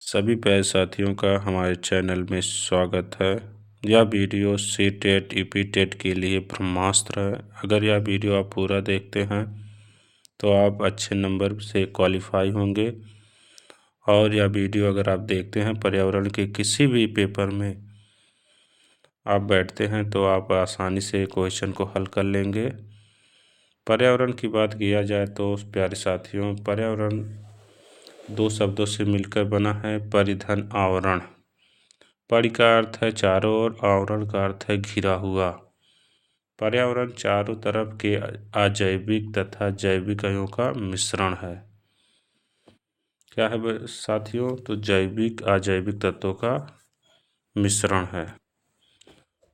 सभी प्यारे साथियों का हमारे चैनल में स्वागत है। यह video C TET UP TET के लिए ब्रह्मास्त्र है। अगर यह वीडियो आप पूरा देखते हैं तो आप अच्छे नंबर से क्वालिफाई होंगे। और यह वीडियो अगर आप देखते हैं पर्यावरण के किसी भी पेपर में आप बैठते हैं तो आप आसानी से क्वेश्चन को हल कर लेंगे। पर्यावरण की बात किया जाए तो प्यारे साथियों, पर्यावरण दो शब्दों से मिलकर बना है। परिधन आवरण। परि का अर्थ है चारों ओर, आवरण का अर्थ है घिरा हुआ। पर्यावरण चारों तरफ के अजैविक तथा जैविक अणुओं का मिश्रण है। क्या है साथियों? तो जैविक अजैविक तत्वों का मिश्रण है।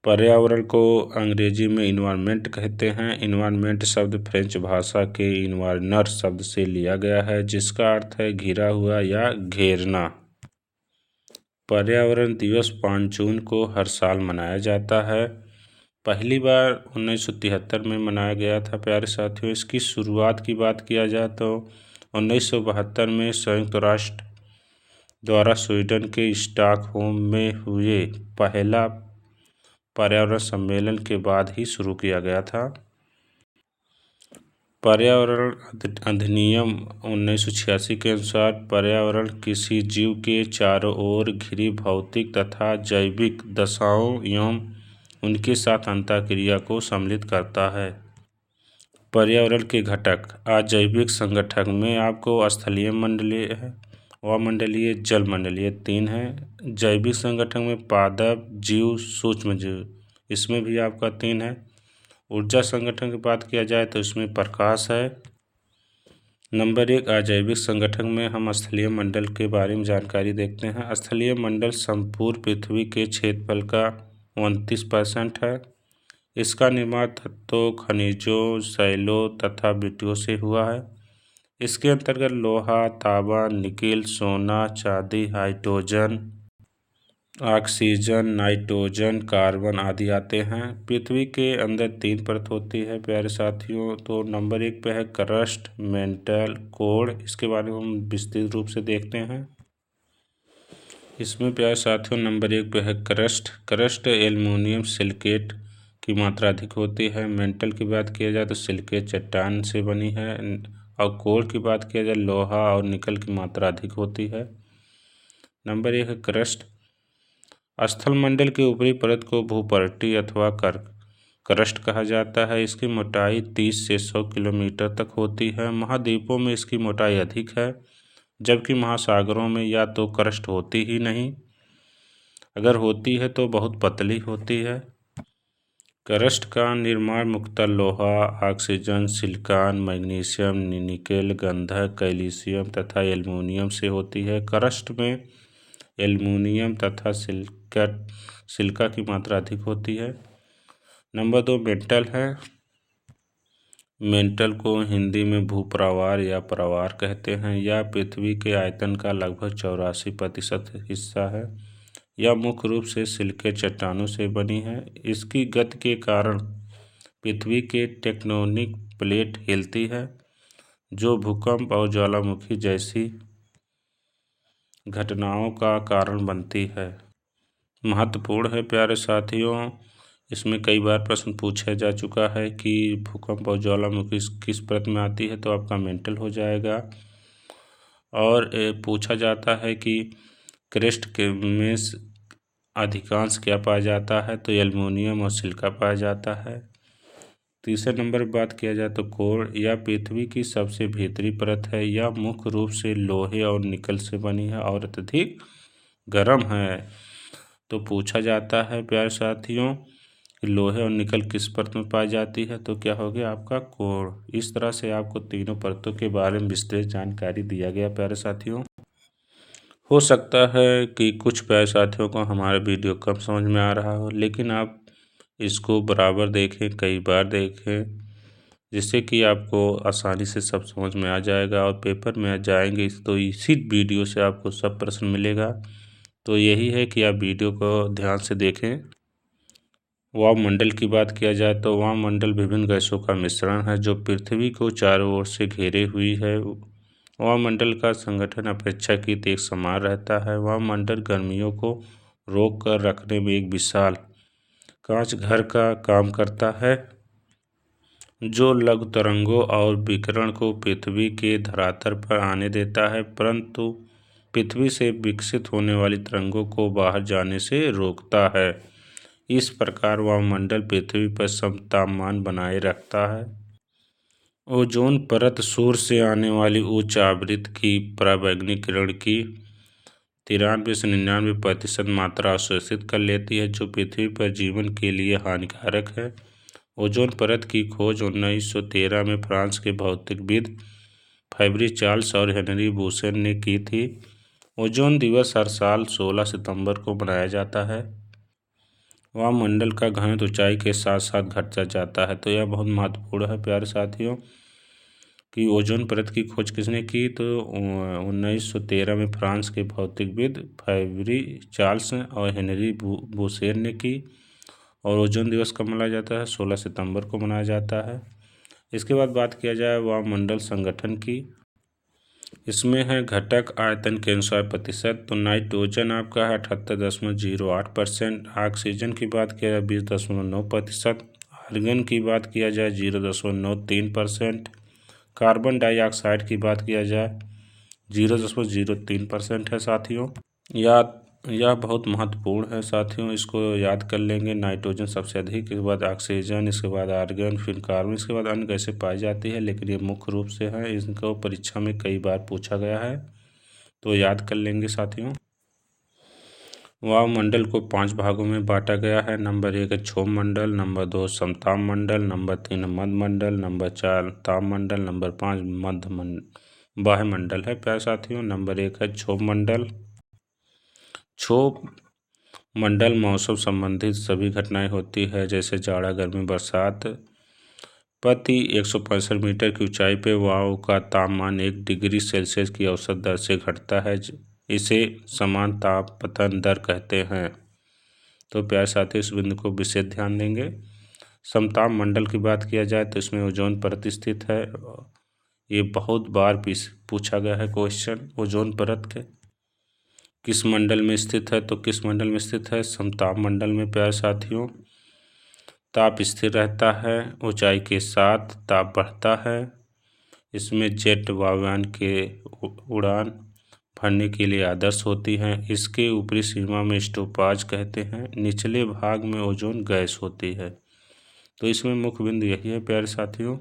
पर्यावरण को अंग्रेजी में इन्वायरमेंट कहते हैं। इन्वायरमेंट शब्द फ्रेंच भाषा के इन्वायरनर शब्द से लिया गया है, जिसका अर्थ है घिरा हुआ या घेरना। पर्यावरण दिवस 5 जून को हर साल मनाया जाता है। पहली बार 1973 में मनाया गया था। प्यारे साथियों, इसकी शुरुआत की बात किया जाए तो 1972 में संयुक्त राष्ट्र द्वारा स्वीडन के स्टॉकहोम में हुए पहला पर्यावरण सम्मेलन के बाद ही शुरू किया गया था। पर्यावरण अधिनियम 1986 के अनुसार पर्यावरण किसी जीव के चारों ओर घिरी भौतिक तथा जैविक दशाओं एवं उनके साथ अंतःक्रिया को सम्मिलित करता है। पर्यावरण के घटक अजैविक संगठन में आपको स्थलीय मंडलीय है, अमंडलीय, जल मंडलीय 3 है। जैविक संगठन में पादप जीव, सूक्ष्म जीव, इसमें भी आपका 3 है। ऊर्जा संगठन की बात किया जाए तो इसमें प्रकाश है। नंबर 1 अजैविक संगठन में हम स्थलीय मंडल के बारे में जानकारी देखते हैं। स्थलीय मंडल संपूर्ण पृथ्वी के क्षेत्रफल का 29% है। इसका निर्माण तत्वों, खनिजों, शैलों तथा मिट्टियों से हुआ है। इसके अंतर्गत लोहा, तांबा, निकेल, सोना, चांदी, हाइड्रोजन, ऑक्सीजन, नाइट्रोजन, कार्बन आदि आते हैं। पृथ्वी के अंदर 3 परत होती है प्यारे साथियों। तो नंबर 1 पे है क्रस्ट, मेंटल, कोर। इसके बारे में हम विस्तृत रूप से देखते हैं। इसमें प्यारे साथियों नंबर 1 पे है क्रस्ट। क्रस्ट एल्युमिनियम सिलिकेट की मात्रा अधिक होती है। मेंटल की बात किया जाए तो सिलिकेट चट्टान से बनी है। और कोर की बात किया जाए लोहा और निकल की मात्रा अधिक होती है। नंबर 1 है क्रस्ट। स्थलमंडल के ऊपरी परत को भूपर्टी अथवा क्रस्ट कहा जाता है। इसकी मोटाई 30 से 100 किलोमीटर तक होती है। महाद्वीपों में इसकी मोटाई अधिक है, जबकि महासागरों में या तो क्रस्ट होती ही नहीं, अगर होती है तो बहुत पतली होती है। क्रस्ट का निर्माण मुख्यतः लोहा, ऑक्सीजन, सिलिकॉन, मैग्नीशियम, निकेल, गंधक, कैल्शियम तथा एल्युमिनियम से होती है। क्रस्ट में एल्युमिनियम तथा सिलिका की मात्रा अधिक होती है। नंबर 2 मेंटल है। मेंटल को हिंदी में भूप्रवार या प्रवार कहते हैं। यह पृथ्वी के आयतन का लगभग 84% हिस्सा है। यह मुख्य रूप से सिलिकेट चट्टानों से बनी है। इसकी गति के कारण पृथ्वी के टेक्टोनिक प्लेट हिलती है, जो भूकंप और ज्वालामुखी जैसी घटनाओं का कारण बनती है। महत्वपूर्ण है प्यारे साथियों। इसमें कई बार प्रश्न पूछा जा चुका है कि भूकंप और ज्वालामुखी किस परत में आती है, तो आपका मेंटल हो जाएगा। और पूछा जाता है कि क्रस्ट के में अधिकांश क्या पाया जाता है, तो एल्युमिनियम और सिलिका पाया जाता है। तीसरे नंबर पर बात किया जाए तो कोर, यह पृथ्वी की सबसे भीतरी परत है। यह मुख्य रूप से लोहे और निकल से बनी है और अत्यधिक गर्म है। तो पूछा जाता है प्यारे साथियों कि लोहे और निकल किस परत में पाई जाती है, तो क्या हो गया आपका कोर। इस तरह से आपको तीनों परतों के बारे में विस्तृत जानकारी दिया गया प्यारे साथियों। हो सकता है कि कुछ प्यारे साथियों को हमारा वीडियो कम समझ में आ रहा हो, लेकिन आप इसको बराबर देखें, कई बार देखें, जिससे कि आपको आसानी से सब समझ में आ जाएगा। और पेपर में जाएंगे तो इसी वीडियो से आपको सब प्रश्न मिलेगा। तो यही है कि आप वीडियो को ध्यान से देखें। वायुमंडल की बात किया जाए तो वायुमंडल विभिन्न गैसों का मिश्रण है, जो पृथ्वी को चारों ओर से घेरे हुई है। वायुमंडल का संगठन अपेक्षाकृत एक समान रहता है। वायुमंडल गर्मियों को रोक कर रखने में एक विशाल कांच घर का काम करता है, जो लघु तरंगों और विकिरण को पृथ्वी के धरातल पर आने देता है, परंतु पृथ्वी से विकसित होने वाली तरंगों को बाहर जाने से रोकता है। इस प्रकार वायुमंडल पृथ्वी पर समतापमान बनाए रखता है। ओजोन परत सूर्य से आने वाली उच्च आवृत्ति की पराबैंगनी किरण की 93 से 99% मात्रा अवशोषित कर लेती है, जो पृथ्वी पर जीवन के लिए हानिकारक है। ओजोन परत की खोज 1913 में फ्रांस के भौतिकविद फैब्री चार्ल्स और हेनरी बुसेन ने की थी। ओजोन दिवस हर साल 16 सितंबर को मनाया जाता है। वायुमंडल का घनत्व ऊंचाई के साथ साथ घटता जाता है। तो यह बहुत महत्वपूर्ण है प्यारे साथियों कि ओजोन परत की खोज किसने की, तो 1913 में फ्रांस के भौतिकविद फैब्री चार्ल्स और हेनरी बुसेन ने की। और ओजोन दिवस कब मनाया जाता है? 16 सितंबर को मनाया जाता है। इसके बाद बात किया जाए वायुमंडल संगठन की। इसमें है घटक आयतन के अनुसार प्रतिशत, तो नाइट्रोजन आपका है 78.08%, ऑक्सीजन की बात किया जाए 20.9%, आर्गन की बात किया जाए 0.93%, कार्बन डाइऑक्साइड की बात किया जाए 0.03% है साथियों। यह बहुत महत्वपूर्ण है साथियों, इसको याद कर लेंगे। नाइट्रोजन सबसे अधिक, इसके बाद ऑक्सीजन, इसके बाद आर्गन, फिर कार्बन, इसके बाद अन्य गैसें पाई जाती है, लेकिन ये मुख्य रूप से है। इनको परीक्षा में कई बार पूछा गया है, तो याद कर लेंगे साथियों। वायुमंडल को 5 भागों में बांटा गया है। नंबर 1 है क्षोभ मंडल, नंबर 2 समताप मंडल, नंबर 3 मध्य मंडल, नंबर 4 ताप मंडल, नंबर 5 बाह्य मंडल है प्यारे साथियों। नंबर 1 है क्षोभ मंडल। क्षोभ मंडल मौसम संबंधित सभी घटनाएं होती है, जैसे जाड़ा, गर्मी, बरसात। प्रति 165 मीटर की ऊंचाई पर वायु का तापमान 1 डिग्री सेल्सियस की औसत दर से घटता है। इसे समान तापपतन दर कहते हैं। तो प्यारे साथियों, इस बिंदु को विशेष ध्यान देंगे। समताप मंडल की बात किया जाए तो इसमें ओजोन परत स्थित है। ये बहुत बार पूछा गया है क्वेश्चन, ओजोन परत के किस मंडल में स्थित है, तो किस मंडल में स्थित है? समताप मंडल में प्यारे साथियों। ताप स्थिर रहता है, ऊंचाई के साथ ताप बढ़ता है। इसमें जेट वायुयान के उड़ान भरने के लिए आदर्श होती हैं। इसके ऊपरी सीमा में स्टोपाज कहते हैं, निचले भाग में ओजोन गैस होती है। तो इसमें मुख्य बिंदु यही है प्यारे साथियों।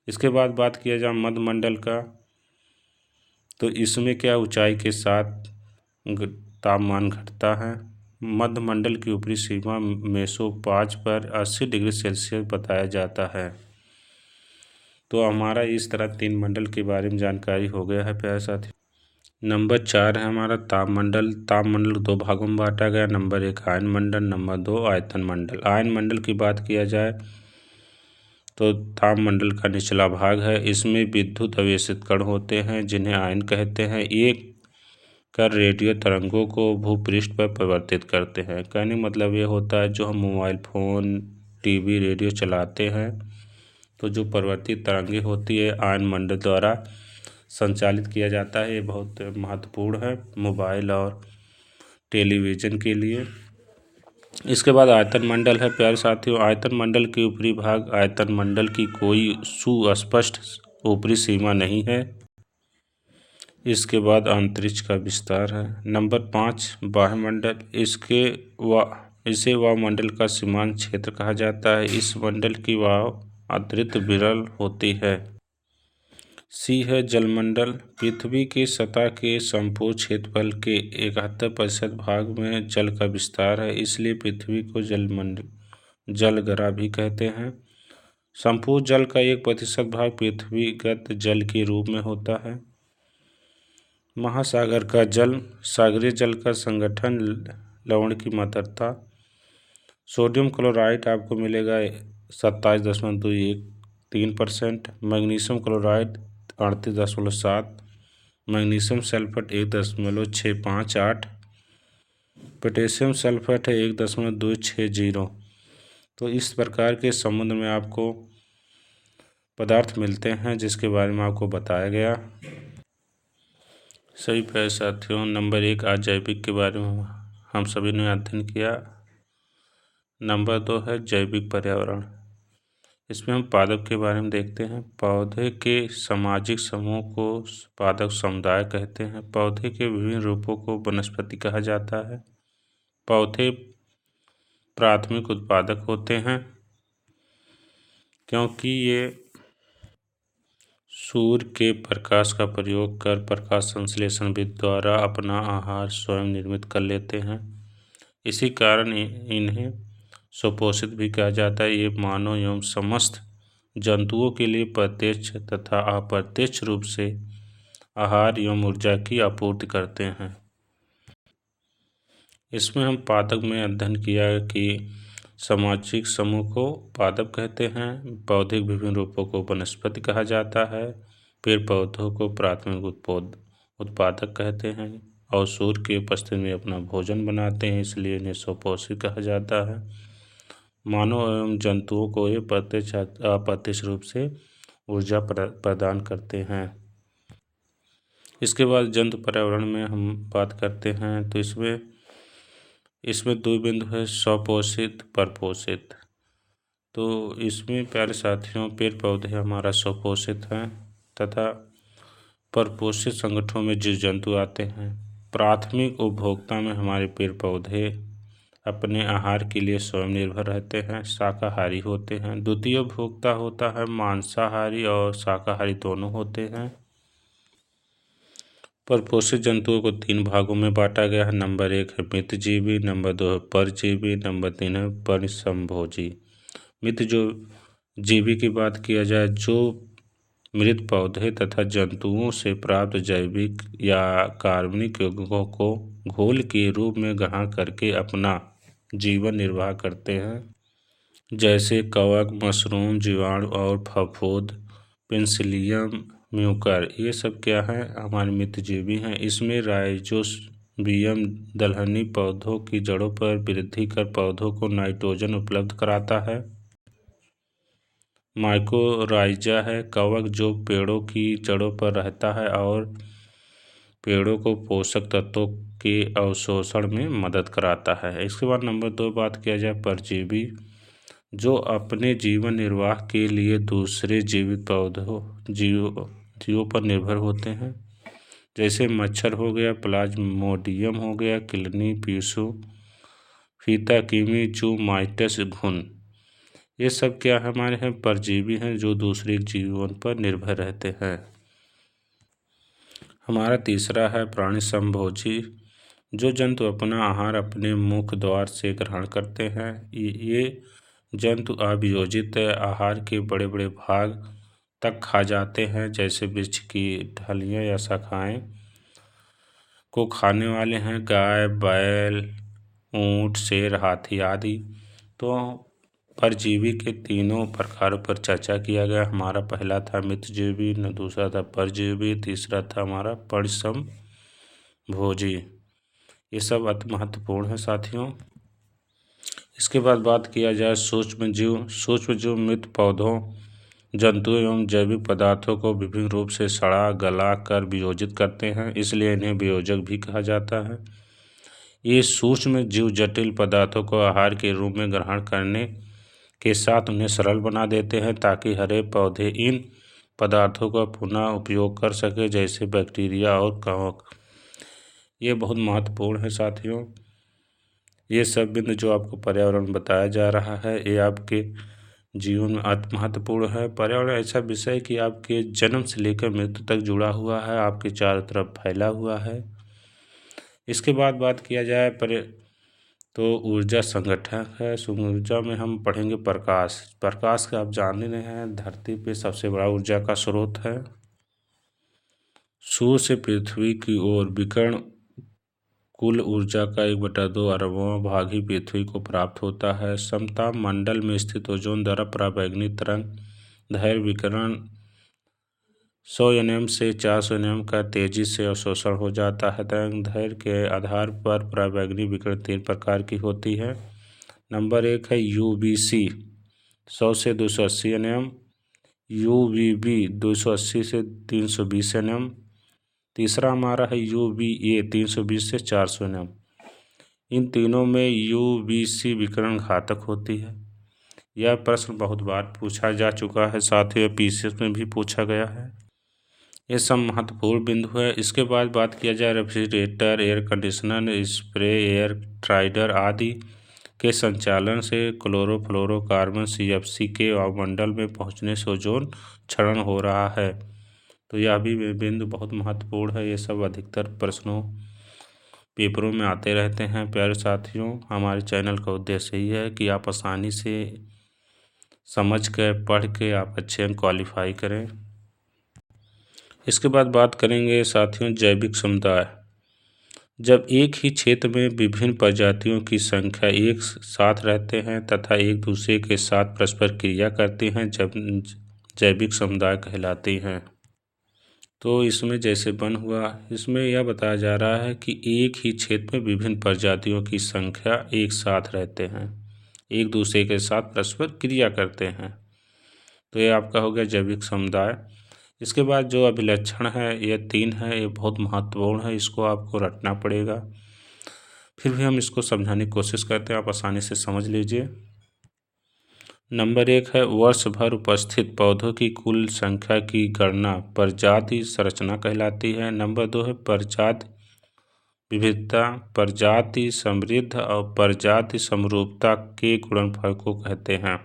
इसके बाद बात किया जाए मध्य मंडल का, तो इसमें क्या ऊंचाई के साथ तापमान घटता है। मध्य मंडल की ऊपरी सीमा मेसोपाज पर 80 डिग्री सेल्सियस बताया जाता है। तो हमारा इस तरह 3 मंडल के बारे में जानकारी हो गया है प्यारे साथियों। नंबर 4 है हमारा तापमंडल। तापमंडल 2 भागों में बांटा गया। नंबर 1 आयन मंडल, नंबर 2 आयतन मंडल। आयन मंडल की बात किया जाए तो तापमंडल का निचला भाग है। इसमें विद्युत आवेशित कण होते हैं, जिन्हें आयन कहते हैं। एक कर रेडियो तरंगों को भूपृष्ठ पर परिवर्तित करते हैं। कहने मतलब ये होता है, जो हम मोबाइल फ़ोन, टीवी, रेडियो चलाते हैं, तो जो परिवर्तित तरंगें होती है आयन मंडल द्वारा संचालित किया जाता है। ये बहुत महत्वपूर्ण है मोबाइल और टेलीविज़न के लिए। इसके बाद आयतन मंडल है प्यारे साथियों। आयतन मंडल के ऊपरी भाग, आयतन मंडल की कोई सुस्पष्ट ऊपरी सीमा नहीं है। इसके बाद अंतरिक्ष का विस्तार है। नंबर 5 बाह्यमंडल। इसे वायुमंडल का सीमांत क्षेत्र कहा जाता है। इस मंडल की वायु अत्यंत विरल होती है। सी है जलमंडल। पृथ्वी की सतह के संपूर्ण क्षेत्रफल के 71% भाग में जल का विस्तार है, इसलिए पृथ्वी को जलगरा भी कहते हैं। संपूर्ण जल का 1% भाग पृथ्वीगत जल के रूप में होता है। महासागर का जल, सागरीय जल का संगठन, लवण की मात्रा। सोडियम क्लोराइड आपको मिलेगा 27.213%, magnesium chloride 38.7, magnesium sulphate 1.658, potassium sulphate है 1.260। तो इस प्रकार के समुद्र में आपको पदार्थ मिलते हैं, जिसके बारे में आपको बताया गया। सही प्यारे साथियों, नंबर 1 आज जैविक के बारे में हम सभी ने अध्ययन किया। नंबर 2 है जैविक पर्यावरण। इसमें हम पादप के बारे में देखते हैं। पौधे के सामाजिक समूह को पादप समुदाय कहते हैं। पौधे के विभिन्न रूपों को वनस्पति कहा जाता है। पौधे प्राथमिक उत्पादक होते हैं क्योंकि ये सूर्य के प्रकाश का प्रयोग कर प्रकाश संश्लेषण विधि द्वारा अपना आहार स्वयं निर्मित कर लेते हैं। इसी कारण इन्हें सुपोषित भी कहा जाता है। ये मानव एवं समस्त जंतुओं के लिए प्रत्यक्ष तथा अप्रत्यक्ष रूप से आहार एवं ऊर्जा की आपूर्ति करते हैं। इसमें हम पादप में अध्ययन किया कि सामाजिक समूह को पादप कहते हैं। पौधे के विभिन्न रूपों को वनस्पति कहा जाता है। पेड़ पौधों को प्राथमिक उत्पादक कहते हैं और सूर्य की उपस्थिति में अपना भोजन बनाते हैं, इसलिए इन्हें सुपोषित कहा जाता है। मानव एवं जंतुओं को ये प्रत्यक्ष अप्रत्यक्ष रूप से ऊर्जा प्रदान करते हैं। इसके बाद जंतु पर्यावरण में हम बात करते हैं तो इसमें दो बिंदु है, स्वपोषित परपोषित। तो इसमें प्यारे साथियों पेड़ पौधे हमारा स्वपोषित हैं तथा परपोषित संगठनों में जीव जंतु आते हैं। प्राथमिक उपभोक्ता में हमारे पेड़ पौधे अपने आहार के लिए स्वयं निर्भर रहते हैं, शाकाहारी होते हैं। द्वितीय उपभोक्ता होता है मांसाहारी और शाकाहारी दोनों होते हैं। परपोषित जंतुओं को 3 भागों में बांटा गया है। नंबर 1 है मितजीवी, नंबर 2 है परजीवी, नंबर 3 है परिसंभोजी। मित जो जीवी की बात किया जाए, जो मृत पौधे तथा जंतुओं से प्राप्त जैविक या कार्बनिक यौगिकों को घोल के रूप में ग्रहण करके अपना जीवन निर्वाह करते हैं, जैसे कवक, मशरूम, जीवाणु और फफूंद, पेनिसिलियम, म्यूकर। ये सब क्या है, हमारे मितजीवी हैं। इसमें राइजोबियम दलहनी पौधों की जड़ों पर वृद्धि कर पौधों को नाइट्रोजन उपलब्ध कराता है। माइकोराइजा है कवक जो पेड़ों की जड़ों पर रहता है और पेड़ों को पोषक तत्वों के अवशोषण में मदद कराता है। इसके बाद नंबर 2 बात किया जाए परजीवी, जो अपने जीवन निर्वाह के लिए दूसरे जीवित जीवों पर निर्भर होते हैं, जैसे मच्छर हो गया, प्लाज्मोडियम हो गया, किलनी, पीसू, फीता, कीमी, चू, माइटस, घुन। ये सब क्या हमारे हैं, परजीवी हैं जो दूसरे जीवों पर निर्भर रहते हैं। हमारा तीसरा है प्राणी संभोजी, जो जंतु अपना आहार अपने मुख द्वार से ग्रहण करते हैं। ये जंतु अभियोजित आहार के बड़े बड़े भाग तक खा जाते हैं, जैसे वृक्ष की ढालियाँ या शाखाएं को खाने वाले हैं, गाय, बैल, ऊंट, शेर, हाथी आदि। तो परजीवी के तीनों प्रकारों पर चर्चा किया गया। हमारा पहला था मितजीवी, दूसरा था परजीवी, तीसरा था हमारा परिसंभोजी। ये सब अति महत्वपूर्ण है साथियों। इसके बाद बात किया जाए सूक्ष्म जीव मृत पौधों, जंतुओं एवं जैविक पदार्थों को विभिन्न रूप से सड़ा गला कर वियोजित करते हैं, इसलिए इन्हें वियोजक भी कहा जाता है। ये सूक्ष्म जीव जटिल पदार्थों को आहार के रूप में ग्रहण करने के साथ उन्हें सरल बना देते हैं, ताकि हरे पौधे इन पदार्थों का पुनः उपयोग कर सके, जैसे बैक्टीरिया और कवक। ये बहुत महत्वपूर्ण है साथियों। ये सब बिंदु जो आपको पर्यावरण बताया जा रहा है, ये आपके जीवन में अति महत्वपूर्ण है। पर्यावरण ऐसा विषय है कि आपके जन्म से लेकर मृत्यु तक जुड़ा हुआ है, आपके चारों तरफ फैला हुआ है। इसके बाद बात किया जाए तो ऊर्जा संगठक है। ऊर्जा में हम पढ़ेंगे प्रकाश। प्रकाश का आप जान ही रहे हैं, धरती पे सबसे बड़ा ऊर्जा का स्रोत है। सूर्य से पृथ्वी की ओर विकिरण कुल ऊर्जा का 1/2 अरबवां भाग ही पृथ्वी को प्राप्त होता है। समताप मंडल में स्थित ओजोन द्वारा पराबैंगनी तरंग दैर्घ्य विकिरण 100 nm से 400 nm का तेजी से अवशोषण हो जाता है। तरंग दैर्घ्य के आधार पर पराबैंगनी विकिरण 3 प्रकार की होती है। नंबर 1 है UVC 100 से 280 nm, UVB 280 से 320 nm, तीसरा हमारा है UVA 320 से 400 nm। इन तीनों में UVC विकिरण घातक होती है। यह प्रश्न बहुत बार पूछा जा चुका है, साथ ही PCS में भी पूछा गया है। ये सब महत्वपूर्ण बिंदु है। इसके बाद बात किया जाए refrigerator, air conditioner, spray, air ट्राइडर आदि के संचालन से क्लोरोफ्लोरोकार्बन CFC के वायुमंडल में पहुंचने से ओजोन क्षरण हो रहा है। तो यह भी बिंदु बहुत महत्वपूर्ण है। ये सब अधिकतर प्रश्नों पेपरों में आते रहते हैं। प्यारे साथियों, हमारे चैनल का उद्देश्य यही है कि आप आसानी से समझ कर पढ़ के आप अच्छे अंक क्वालिफाई करें। इसके बाद बात करेंगे साथियों जैविक समुदाय। जब एक ही क्षेत्र में विभिन्न प्रजातियों की संख्या एक साथ रहते हैं तथा एक दूसरे के साथ परस्पर क्रिया करती हैं, जब जैविक समुदाय कहलाती हैं। तो इसमें जैसे वन हुआ, इसमें यह बताया जा रहा है कि एक ही क्षेत्र में विभिन्न प्रजातियों की संख्या एक साथ रहते हैं, एक दूसरे के साथ परस्पर क्रिया करते हैं। तो ये आपका हो गया जैविक समुदाय। इसके बाद जो अभिलक्षण है ये 3 है, ये बहुत महत्वपूर्ण है, इसको आपको रटना पड़ेगा। फिर भी हम इसको समझाने की कोशिश करते हैं, आप आसानी से समझ लीजिए। नंबर 1 है वर्ष भर उपस्थित पौधों की कुल संख्या की गणना प्रजाति संरचना कहलाती है। नंबर 2 है प्रजाति विविधता, प्रजाति समृद्ध और प्रजाति समरूपता के गुणनफल को कहते हैं।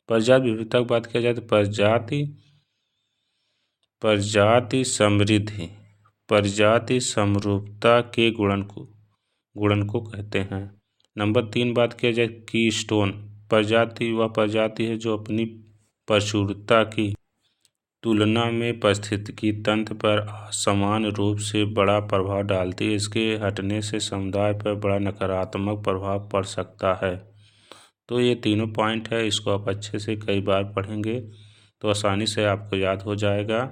प्रजाति विविधता की बात किया जाए तो प्रजाति समृद्धि, प्रजाति समरूपता के गुणन को कहते हैं। नंबर 3 बात किया जाए कीस्टोन, प्रजाति वह प्रजाति है जो अपनी प्रचुरता की तुलना में पारिस्थितिकी तंत्र पर असमान रूप से बड़ा प्रभाव डालती है। इसके हटने से समुदाय पर बड़ा नकारात्मक प्रभाव पड़ सकता है। तो ये तीनों पॉइंट है, इसको आप अच्छे से कई बार पढ़ेंगे तो आसानी से आपको याद हो जाएगा।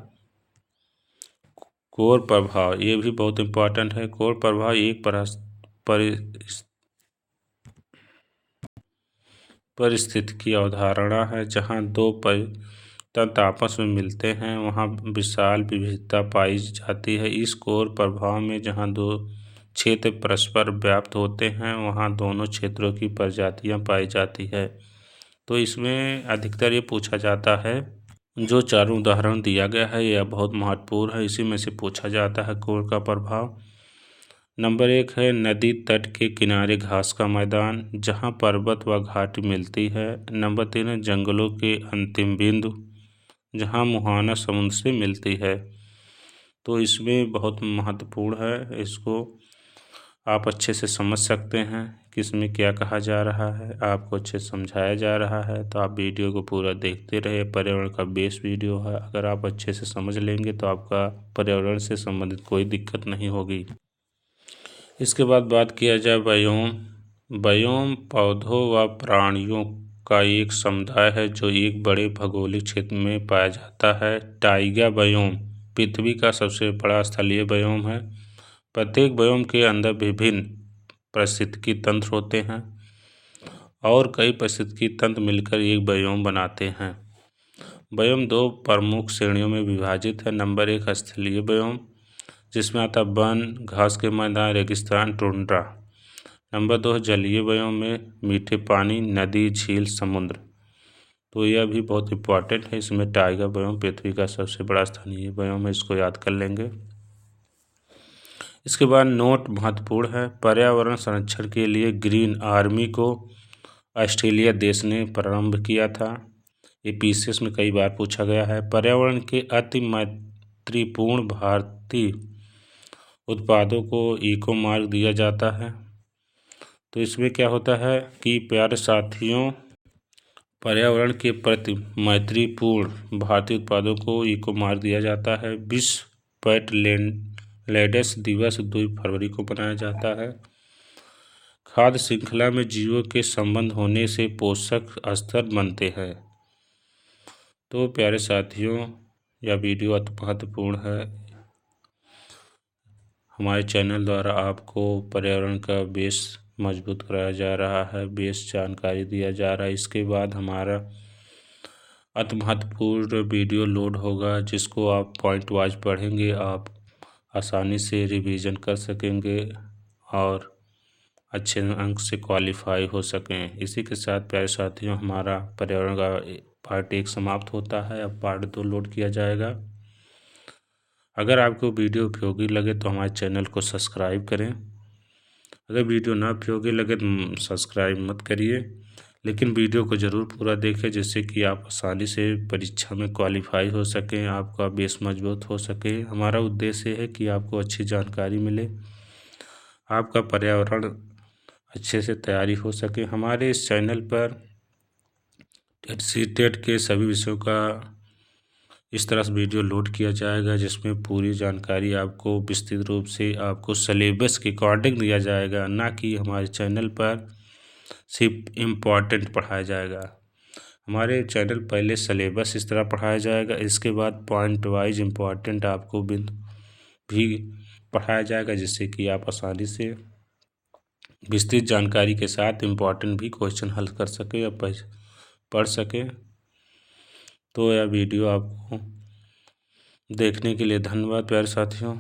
कोर प्रभाव, ये भी बहुत इम्पोर्टेंट है। कोर प्रभाव एक परिस्थिति की अवधारणा है जहाँ दो तंत्र आपस में मिलते हैं, वहाँ विशाल विविधता पाई जाती है। इस कोर प्रभाव में जहाँ दो क्षेत्र परस्पर व्याप्त होते हैं, वहाँ दोनों क्षेत्रों की प्रजातियाँ पाई जाती है। तो इसमें अधिकतर ये पूछा जाता है, जो चारों उदाहरण दिया गया है यह बहुत महत्वपूर्ण है, इसी में से पूछा जाता है कोर का प्रभाव। नंबर 1 है नदी तट के किनारे घास का मैदान जहां पर्वत व घाटी मिलती है। नंबर 3 है जंगलों के अंतिम बिंदु जहां मुहाना समुद्र से मिलती है। तो इसमें बहुत महत्वपूर्ण है, इसको आप अच्छे से समझ सकते हैं कि इसमें क्या कहा जा रहा है, आपको अच्छे से समझाया जा रहा है। तो आप वीडियो को पूरा देखते रहे, पर्यावरण का बेस वीडियो है। अगर आप अच्छे से समझ लेंगे तो आपका पर्यावरण से संबंधित कोई दिक्कत नहीं होगी। इसके बाद बात किया जाए बायोम पौधों व प्राणियों का एक समुदाय है जो एक बड़े भौगोलिक क्षेत्र में पाया जाता है। टाइगा बायोम पृथ्वी का सबसे बड़ा स्थलीय बायोम है। प्रत्येक बायोम के अंदर विभिन्न पारिस्थितिकी तंत्र होते हैं और कई पारिस्थितिकी तंत्र मिलकर एक बायोम बनाते हैं। बायोम 2 प्रमुख श्रेणियों में विभाजित है। नंबर 1 स्थलीय बायोम जिसमें आता है वन, घास के मैदान, रेगिस्तान, टुंड्रा। नंबर 2 जलीय बायोम में मीठे पानी, नदी, झील, समुद्र। तो यह भी बहुत इम्पोर्टेंट है। इसमें टाइगर बायोम पृथ्वी का सबसे बड़ा स्थानीय बायोम है, इसको याद कर लेंगे। इसके बाद नोट महत्वपूर्ण है, पर्यावरण संरक्षण के लिए ग्रीन आर्मी को ऑस्ट्रेलिया देश ने प्रारंभ किया था। ये PCS में कई बार पूछा गया है। पर्यावरण के अति मैत्रीपूर्ण भारतीय उत्पादों को इको मार्क दिया जाता है। तो इसमें क्या होता है कि प्यारे साथियों, पर्यावरण के प्रति मैत्रीपूर्ण भारतीय उत्पादों को इको मार्क दिया जाता है। विश्व वेटलैंड्स दिवस 2 फरवरी को मनाया जाता है। खाद्य श्रृंखला में जीवों के संबंध होने से पोषक स्तर बनते हैं। तो प्यारे साथियों, यह वीडियो अति महत्वपूर्ण है। हमारे चैनल द्वारा आपको पर्यावरण का बेस मजबूत कराया जा रहा है, बेस जानकारी दिया जा रहा है। इसके बाद हमारा अति महत्वपूर्ण वीडियो लोड होगा, जिसको आप पॉइंट वाइज पढ़ेंगे, आप आसानी से रिवीजन कर सकेंगे और अच्छे अंक से क्वालिफाई हो सकें। इसी के साथ प्यारे साथियों, हमारा पर्यावरण का पार्ट 1 समाप्त होता है। अब पार्ट 2 लोड किया जाएगा। अगर आपको वीडियो उपयोगी लगे तो हमारे चैनल को सब्सक्राइब करें। अगर वीडियो ना उपयोगी लगे तो सब्सक्राइब मत करिए, लेकिन वीडियो को ज़रूर पूरा देखें, जिससे कि आप आसानी से परीक्षा में क्वालिफाई हो सकें, आपका बेस मजबूत हो सके। हमारा उद्देश्य है कि आपको अच्छी जानकारी मिले, आपका पर्यावरण अच्छे से तैयारी हो सके। हमारे इस चैनल पर टेट के सभी विषयों का इस तरह से वीडियो लोड किया जाएगा, जिसमें पूरी जानकारी आपको विस्तृत रूप से आपको सिलेबस के अकॉर्डिंग दिया जाएगा, ना कि हमारे चैनल पर सिर्फ इम्पॉर्टेंट पढ़ाया जाएगा। हमारे चैनल पहले सिलेबस इस तरह पढ़ाया जाएगा, इसके बाद पॉइंट वाइज इम्पॉर्टेंट आपको भी पढ़ाया जाएगा, जिससे कि आप आसानी से विस्तृत जानकारी के साथ इम्पॉर्टेंट भी क्वेश्चन हल कर सकें या पढ़ सकें। तो यह वीडियो आपको देखने के लिए धन्यवाद प्यारे साथियों।